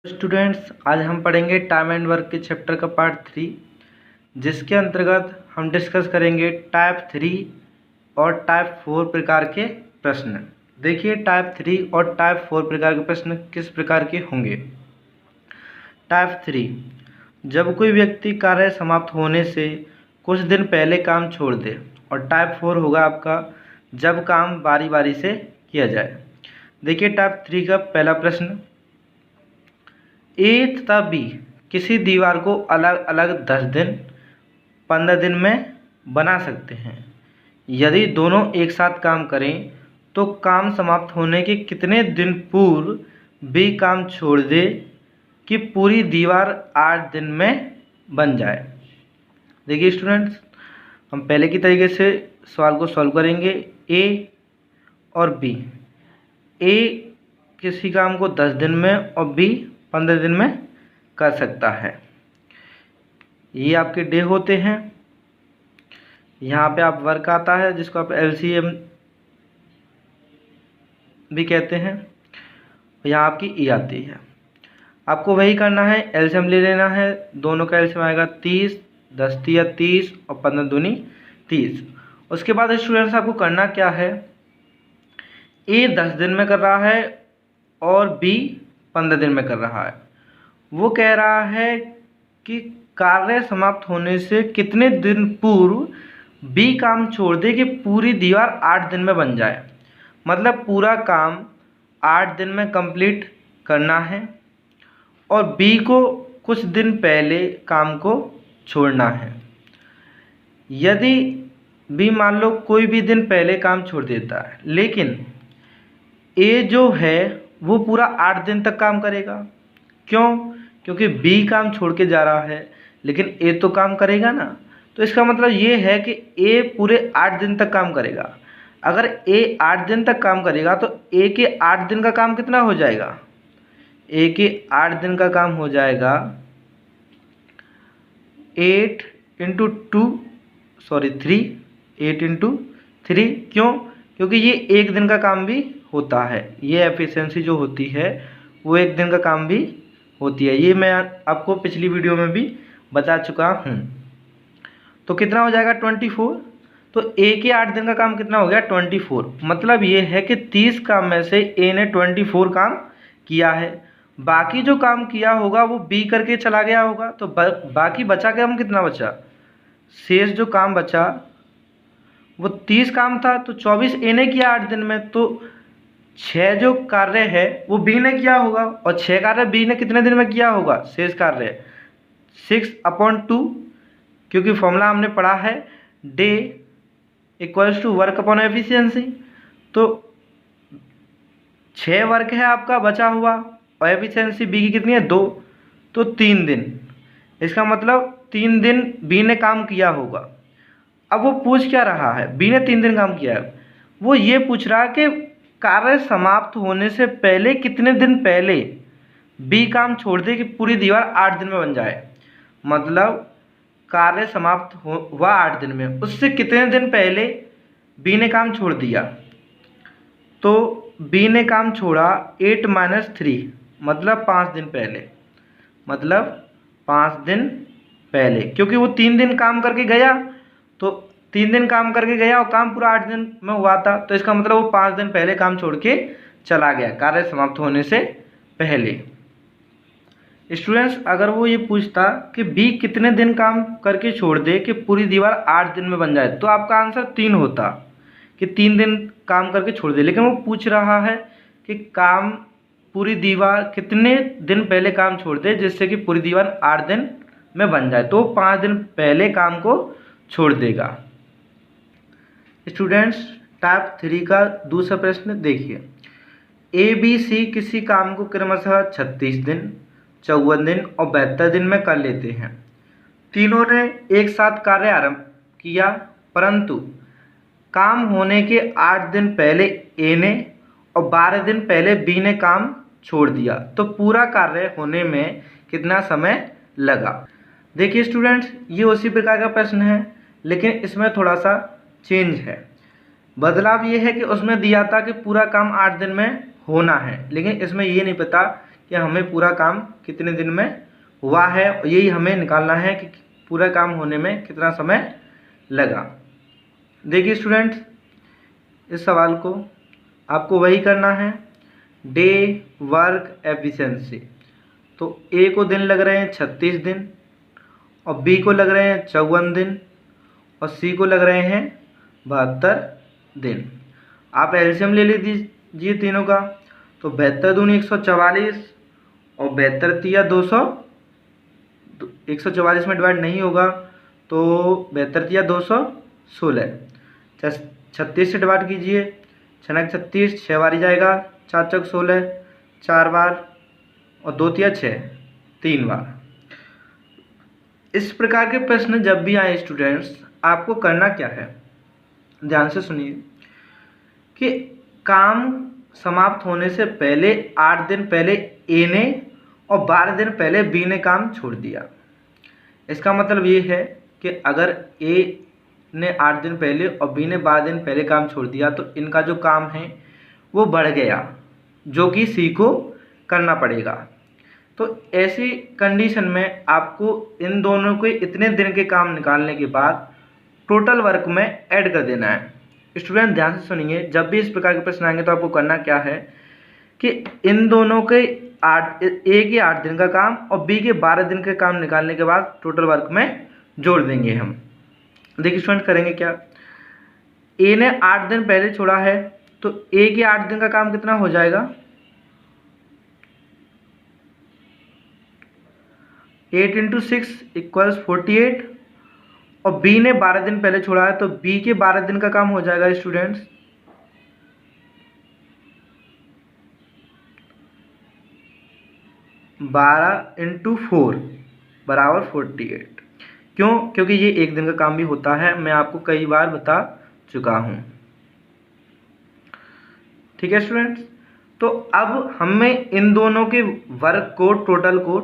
Students, आज हम पढ़ेंगे टाइम एंड वर्क के चैप्टर का पार्ट 3, जिसके अंतर्गत हम डिस्कस करेंगे टाइप 3 और टाइप 4 प्रकार के प्रश्न। देखिए, टाइप 3 और टाइप 4 प्रकार के प्रश्न किस प्रकार के होंगे। टाइप 3, जब कोई व्यक्ति कार्य समाप्त होने से कुछ दिन पहले काम छोड़ दे। और टाइप 4 होगा आपका जब काम बारी बारी से किया जाए। देखिए, टाइप 3 का पहला प्रश्न, ए तथा बी किसी दीवार को अलग अलग 10 दिन 15 दिन में बना सकते हैं। यदि दोनों एक साथ काम करें तो काम समाप्त होने के कितने दिन पूर्व बी काम छोड़ दे कि पूरी दीवार 8 दिन में बन जाए। देखिए स्टूडेंट्स, हम पहले की तरीके से सवाल को सॉल्व करेंगे। ए और बी, ए किसी काम को 10 दिन में और बी 15 दिन में कर सकता है। ये आपके डे होते हैं। यहाँ पे आप वर्क आता है जिसको आप एलसीएम भी कहते हैं। यहाँ आपकी ई आती है। आपको वही करना है, एलसीएम ले लेना है। दोनों का एलसीएम आएगा 30, 10 तिया 30 और 15 दूनी 30। उसके बाद स्टूडेंट्स आपको करना क्या है, ए 10 दिन में कर रहा है और बी 15 दिन में कर रहा है। वो कह रहा है कि कार्य समाप्त होने से कितने दिन पूर्व बी काम छोड़ दे कि पूरी दीवार 8 दिन में बन जाए। मतलब पूरा काम 8 दिन में कंप्लीट करना है और बी को कुछ दिन पहले काम को छोड़ना है। यदि बी मान लो कोई भी दिन पहले काम छोड़ देता है, लेकिन ए जो है वो पूरा 8 दिन तक काम करेगा। क्यों? क्योंकि बी काम छोड़ के जा रहा है, लेकिन ए तो काम करेगा ना। तो इसका मतलब ये है कि ए पूरे 8 दिन तक काम करेगा। अगर ए 8 दिन तक काम करेगा तो ए के 8 दिन का काम कितना हो जाएगा? ए के 8 दिन का काम हो जाएगा 8 इंटू 2 सॉरी 3 8 इंटू 3। क्यों? क्योंकि ये एक दिन का काम भी होता है। ये एफिशिएंसी जो होती है वो एक दिन का काम भी होती है। ये मैं आपको पिछली वीडियो में भी बता चुका हूँ। तो कितना हो जाएगा 24। तो ए के 8 दिन का काम कितना हो गया 24। मतलब ये है कि 30 काम में से ए ने 24 काम किया है। बाकी जो काम किया होगा वो बी करके चला गया होगा। तो बाकी बचा काम कितना बचा? शेष जो काम बचा वो 30 काम था, तो 24 ए ने किया 8 दिन में। तो 6 जो कार्य है वो बी ने किया होगा और 6 कार्य बी ने कितने दिन में किया होगा? शेष कार्य 6/2, क्योंकि फॉर्मूला हमने पढ़ा है day equals to work upon efficiency. तो 6 वर्क है आपका बचा हुआ और एफिशिएंसी बी की कितनी है 2, तो 3 दिन। इसका मतलब 3 दिन बी ने काम किया होगा। अब वो पूछ क्या रहा है, बी ने 3 दिन काम किया है, वो ये पूछ रहा है कि कार्य समाप्त होने से पहले कितने दिन पहले बी काम छोड़ दे कि पूरी दीवार 8 दिन में बन जाए। मतलब कार्य समाप्त हुआ 8 दिन में, उससे कितने दिन पहले बी ने काम छोड़ दिया। तो बी ने काम छोड़ा 8 - 3, मतलब 5 दिन पहले। मतलब 5 दिन पहले, क्योंकि वो 3 दिन काम करके गया, तो 3 दिन काम करके गया और काम पूरा 8 दिन में हुआ था। तो इसका मतलब वो 5 दिन पहले काम छोड़ के चला गया कार्य समाप्त होने से पहले। स्टूडेंट्स, अगर वो ये पूछता कि बी कितने दिन काम करके छोड़ दे कि पूरी दीवार 8 दिन में बन जाए, तो आपका आंसर 3 होता कि 3 दिन काम करके छोड़ दे। लेकिन वो पूछ रहा है कि काम पूरी दीवार कितने दिन पहले काम छोड़ दे जिससे कि पूरी दीवार 8 दिन में बन जाए, तो 5 दिन पहले काम को छोड़ देगा। स्टूडेंट्स, टाइप 3 का दूसरा प्रश्न देखिए। ए बी सी किसी काम को क्रमशः 36 दिन 54 दिन और 72 दिन में कर लेते हैं। तीनों ने एक साथ कार्य आरंभ किया, परंतु काम होने के 8 दिन पहले ए ने और 12 दिन पहले बी ने काम छोड़ दिया। तो पूरा कार्य होने में कितना समय लगा? देखिए स्टूडेंट्स, ये उसी प्रकार का प्रश्न है, लेकिन इसमें थोड़ा सा चेंज है। बदलाव ये है कि उसमें दिया था कि पूरा काम 8 दिन में होना है, लेकिन इसमें ये नहीं पता कि हमें पूरा काम कितने दिन में हुआ है, और यही हमें निकालना है कि पूरा काम होने में कितना समय लगा। देखिए स्टूडेंट्स, इस सवाल को आपको वही करना है, डे वर्क एफिशिएंसी। तो ए को दिन लग रहे हैं 36 दिन, और बी को लग रहे हैं 54 दिन, और सी को लग रहे हैं 72 दिन। आप एलसीएम ले लीजिए तीनों का, तो 72 दूनी 144, और 72 तिया 200, 144 में डिवाइड नहीं होगा तो 72 तिया 216, 36 से डिवाइड कीजिए, 6 36, 6 बार ही जाएगा, 4 चौक 16, 4 बार, और 2 तिया 6, 3 बार। इस प्रकार के प्रश्न जब भी आए स्टूडेंट्स, आपको करना क्या है, ध्यान से सुनिए कि काम समाप्त होने से पहले 8 दिन पहले ए ने और 12 दिन पहले बी ने काम छोड़ दिया। इसका मतलब ये है कि अगर ए ने 8 दिन पहले और बी ने 12 दिन पहले काम छोड़ दिया तो इनका जो काम है वो बढ़ गया, जो कि सी को करना पड़ेगा। तो ऐसी कंडीशन में आपको इन दोनों के इतने दिन के काम निकालने के बाद टोटल वर्क में ऐड कर देना है। स्टूडेंट ध्यान से सुनिए, जब भी इस प्रकार के प्रश्न आएंगे तो आपको करना क्या है कि इन दोनों के ए के 8 दिन का काम और बी के 12 दिन के काम निकालने के बाद टोटल वर्क में जोड़ देंगे हम। देखिए स्टूडेंट करेंगे क्या, ए ने 8 दिन पहले छोड़ा है तो ए के 8 दिन का काम कितना हो जाएगा, 8 × 6 = 48, और बी ने 12 दिन पहले छोड़ा है तो बी के 12 दिन का काम हो जाएगा स्टूडेंट्स 12 × 4 = 48। क्यों? क्योंकि ये एक दिन का काम भी होता है, मैं आपको कई बार बता चुका हूँ। ठीक है स्टूडेंट्स, तो अब हमें इन दोनों के वर्क को टोटल को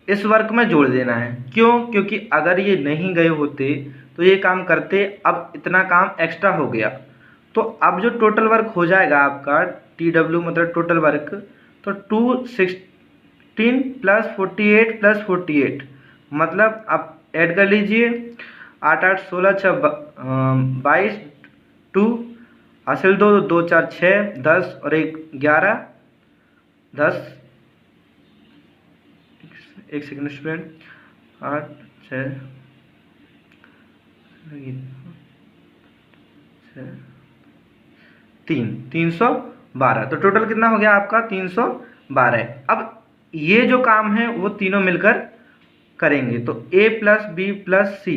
इस वर्क में जोड़ देना है। क्यों? क्योंकि अगर ये नहीं गए होते तो ये काम करते, अब इतना काम एक्स्ट्रा हो गया। तो अब जो टोटल वर्क हो जाएगा आपका TW मतलब टोटल वर्क, तो 216 + 48 + 48 मतलब आप ऐड कर लीजिए, 8 8 16 6 22, 2 हासिल 2 2 4 6 10 और 1 11, 10, एक सेकंड स्टूडेंट, 8 6 312। तो टोटल कितना हो गया आपका 312। अब ये जो काम है वो तीनों मिलकर करेंगे, तो A + B + C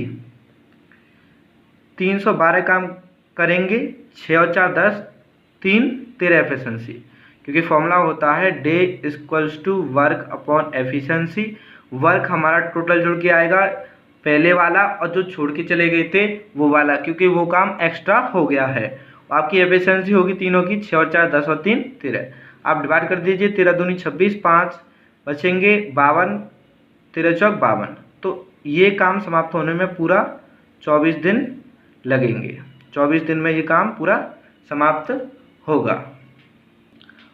312 काम करेंगे, 6 और 4 10, 3 13 एफिशिएंसी, क्योंकि फॉर्मूला होता है day = work upon efficiency. Work हमारा टोटल जुड़ के आएगा, पहले वाला और जो छोड़ के चले गए थे वो वाला, क्योंकि वो काम एक्स्ट्रा हो गया है। आपकी एफिशिएंसी होगी तीनों की 6 और 4 10 और 3 13। आप डिवाइड कर दीजिए, 13 दूनी 26, 5 बचेंगे 52, 13 चौक 52। तो ये काम समाप्त होने में पूरा 24 दिन लगेंगे। 24 दिन में ये काम पूरा समाप्त होगा।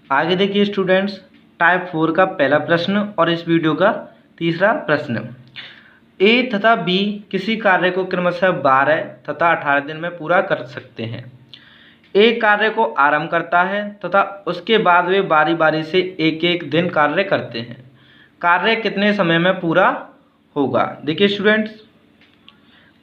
आगे देखिए स्टूडेंट्स, टाइप 4 का पहला प्रश्न और इस वीडियो का तीसरा प्रश्न। ए तथा बी किसी कार्य को क्रमशः 12 तथा 18 दिन में पूरा कर सकते हैं। ए कार्य को आरंभ करता है तथा उसके बाद वे बारी बारी से एक एक दिन कार्य करते हैं। कार्य कितने समय में पूरा होगा? देखिए स्टूडेंट्स,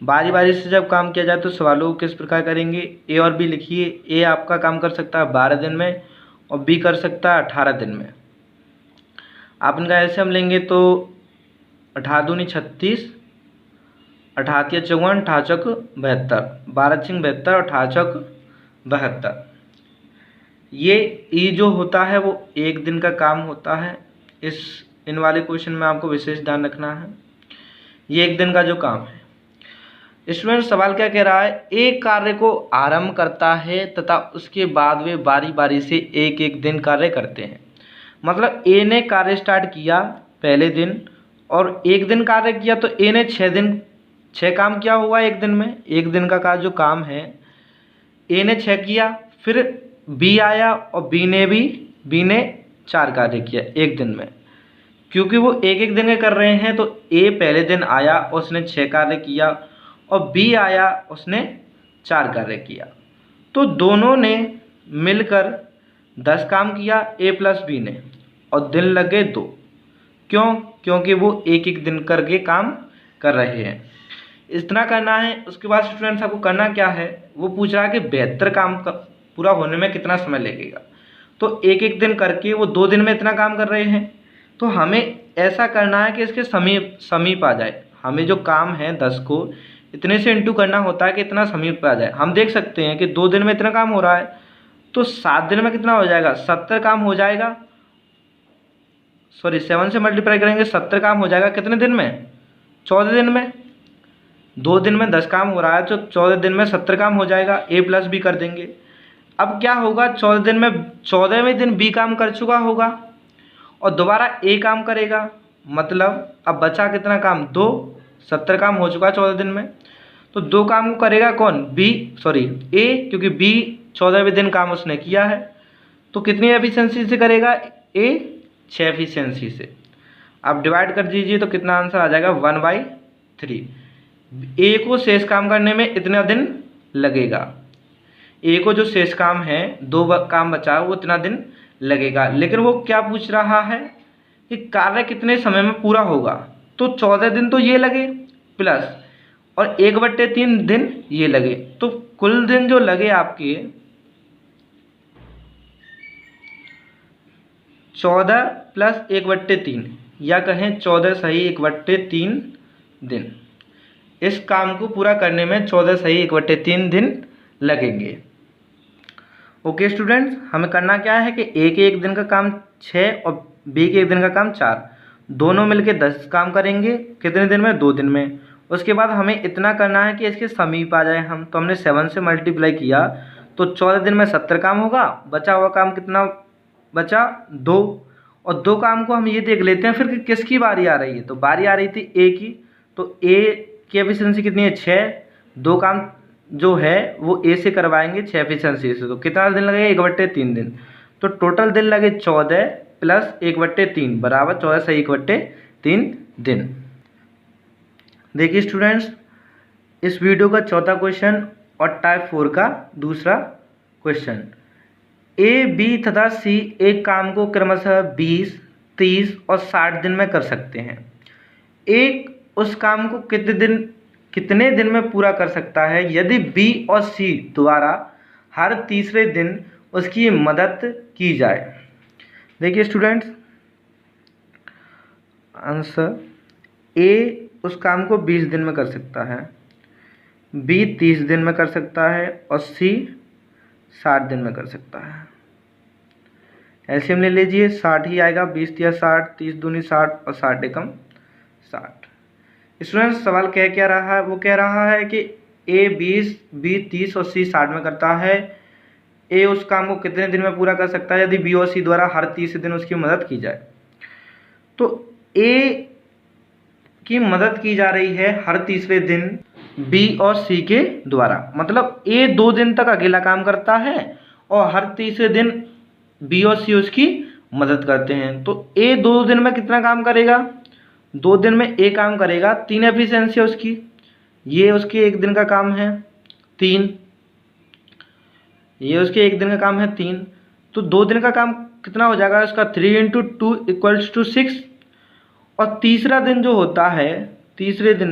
बारी बारी से जब काम किया जाए तो सवालों को किस प्रकार करेंगे, ए और बी लिखिए। ए आपका काम कर सकता है 12 दिन में और बी कर सकता है 18 दिन में। आप इनका ऐसे हम लेंगे तो 18 दूनी 36, 18 तिया 54, 18 चौक 72, 12 छिंग 72 और 18 चौक 72। ये ई जो होता है वो एक दिन का काम होता है। इन वाले क्वेश्चन में आपको विशेष ध्यान रखना है, ये एक दिन का जो काम है। स्टूडेंट सवाल क्या कह रहा है, एक कार्य को आरंभ करता है तथा उसके बाद वे बारी बारी से एक एक दिन कार्य करते हैं। मतलब ए ने कार्य स्टार्ट किया पहले दिन और एक दिन कार्य किया, तो ए ने 6 काम किया हुआ एक दिन में। एक दिन का जो काम है ए ने 6 किया, फिर बी आया और बी ने 4 कार्य किया एक दिन में। क्योंकि वो एक एक दिन के कर रहे हैं तो ए पहले दिन आया उसने 6 कार्य किया और बी आया उसने 4 कार्य किया। तो दोनों ने मिलकर 10 काम किया ए प्लस बी ने, और दिन लग गए 2। क्यों? क्योंकि वो एक एक दिन करके काम कर रहे हैं। इतना करना है। उसके बाद स्टूडेंट्स आपको करना क्या है, वो पूछ रहा है कि 72 काम का पूरा होने में कितना समय लगेगा। तो एक एक दिन करके वो 2 दिन में इतना काम कर रहे हैं, तो हमें ऐसा करना है कि इसके समीप आ जाए। हमें जो काम है 10 को इतने से इंटू करना होता है कि इतना समीप आ जाए। हम देख सकते हैं कि 2 दिन में इतना काम हो रहा है, तो 7 दिन में कितना हो जाएगा, 70 काम हो जाएगा। सॉरी 7 से मल्टीप्लाई करेंगे 70 काम हो जाएगा कितने दिन में, 14 दिन में। 2 दिन में 10 काम हो रहा है तो 14 दिन में 70 काम हो जाएगा। ए प्लस बी कर देंगे। अब क्या होगा, 14 दिन में 14वें दिन बी काम कर चुका होगा और दोबारा ए काम करेगा। मतलब अब बचा कितना काम, 2। 70 काम हो चुका है 14 दिन में, तो 2 काम को करेगा कौन, ए, क्योंकि बी 14वें दिन काम उसने किया है। तो कितनी एफिशिएंसी से करेगा, ए 6 एफिशिएंसी से। आप डिवाइड कर दीजिए तो कितना आंसर आ जाएगा, 1/3। ए को शेष काम करने में इतना दिन लगेगा। ए को जो शेष काम है 2 काम बचा वो इतना दिन लगेगा। लेकिन वो क्या पूछ रहा है कि कार्य कितने समय में पूरा होगा। तो 14 दिन तो ये लगे प्लस और 1/3 दिन ये लगे, तो कुल दिन जो लगे आपके 14 प्लस 1/3, या कहें 14 सही 1/3 दिन। इस काम को पूरा करने में 14 सही 1/3 दिन लगेंगे। ओके स्टूडेंट्स, हमें करना क्या है कि ए के एक दिन का काम 6 और बी के एक दिन का काम 4, दोनों मिलके 10 काम करेंगे कितने दिन में, 2 दिन में। उसके बाद हमें इतना करना है कि इसके समीप आ जाए हम। तो हमने 7 से मल्टीप्लाई किया तो 14 दिन में 70 काम होगा। बचा हुआ काम कितना बचा, 2। और 2 काम को हम ये देख लेते हैं फिर कि किसकी बारी आ रही है। तो बारी आ रही थी ए की, तो ए की एफिशिएंसी कितनी है, 6। 2 काम जो है वो ए से करवाएंगे 6 एफिशिएंसी से, तो कितना दिन लगेगा, 1/3 दिन। तो टोटल दिन लगे 14 प्लस 1/3 बराबर 14 से 1/3 दिन। देखिए स्टूडेंट्स, इस वीडियो का चौथा क्वेश्चन और टाइप 4 का दूसरा क्वेश्चन। ए, बी तथा सी एक काम को क्रमशः 20, 30 और 60 दिन में कर सकते हैं। एक उस काम को कितने दिन में पूरा कर सकता है यदि बी और सी द्वारा हर तीसरे दिन उसकी मदद की जाए। देखिए स्टूडेंट्स, आंसर, ए उस काम को 20 दिन में कर सकता है, बी 30 दिन में कर सकता है और सी 60 दिन में कर सकता है। एलसीएम ले लीजिए, 60 ही आएगा। 20 या 60, 30 दूनी 60 और 60 एकम 60। स्टूडेंट्स सवाल कह क्या रहा है, वो कह रहा है कि ए 20, बी 30 और सी 60 में करता है। ए उस काम को कितने दिन में पूरा कर सकता है यदि बी और सी द्वारा हर तीसरे दिन उसकी मदद की जाए। तो ए की मदद की जा रही है हर तीसरे दिन बी और सी के द्वारा। मतलब ए 2 दिन तक अकेला काम करता है और हर तीसरे दिन बी और सी उसकी मदद करते हैं। तो ए 2 दिन में कितना काम करेगा, 2 दिन में ए काम करेगा, 3 एफिशिएंसी है उसकी। ये उसके एक दिन का काम है 3, ये उसके एक दिन का काम है 3। तो 2 दिन का काम कितना हो जाएगा उसका, 3 × 2 = 6। और तीसरा दिन जो होता है, तीसरे दिन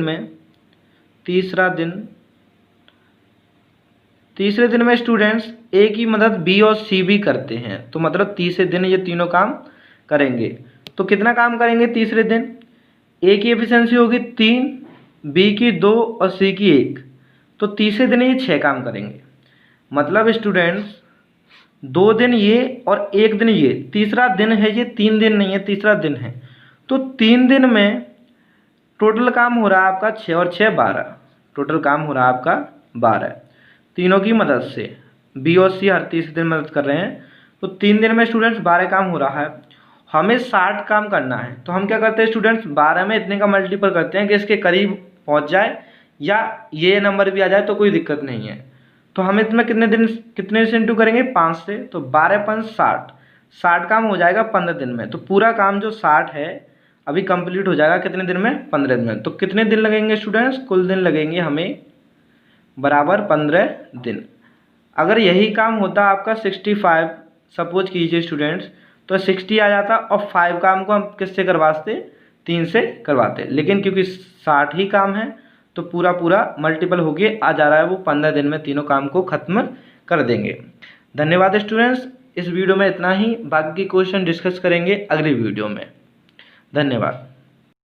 में स्टूडेंट्स ए की मदद बी और सी भी करते हैं। तो मतलब तीसरे दिन ये तीनों काम करेंगे। तो कितना काम करेंगे तीसरे दिन, ए की एफिशिएंसी होगी 3, बी की 2 और सी की 1। तो तीसरे दिन ये 6 काम करेंगे। मतलब स्टूडेंट्स 2 दिन ये और 1 दिन ये, तीसरा दिन है, ये 3 दिन नहीं है, तीसरा दिन है। तो 3 दिन में टोटल काम हो रहा है आपका 6 और 6 12। टोटल काम हो रहा है आपका 12 तीनों की मदद से। बी और सी हर तीसरे दिन मदद कर रहे हैं। तो 3 दिन में स्टूडेंट्स 12 काम हो रहा है। हमें 60 काम करना है। तो हम क्या करते हैं स्टूडेंट्स, 12 में इतने का मल्टीपल करते हैं कि इसके करीब पहुंच जाए या ये नंबर भी आ जाए तो कोई दिक्कत नहीं है। तो हम इसमें कितने से इंटू करेंगे, 5 से। तो 12 × 5 = 60। 60 काम हो जाएगा 15 दिन में। तो पूरा काम जो 60 है अभी कंप्लीट हो जाएगा कितने दिन में? 15 दिन में। तो कितने दिन लगेंगे स्टूडेंट्स? कुल दिन लगेंगे हमें बराबर 15 दिन। अगर यही काम होता आपका 65, सपोज कीजिए स्टूडेंट्स, तो 60 आ जाता और 5 काम को हम किससे करवाते? 3 से करवाते। लेकिन क्योंकि 60 ही काम है तो पूरा पूरा मल्टीपल होके आ जा रहा है, वो 15 दिन में तीनों काम को ख़त्म कर देंगे। धन्यवाद स्टूडेंट्स। इस वीडियो में इतना ही, बाकी क्वेश्चन डिस्कस करेंगे अगली वीडियो में। धन्यवाद।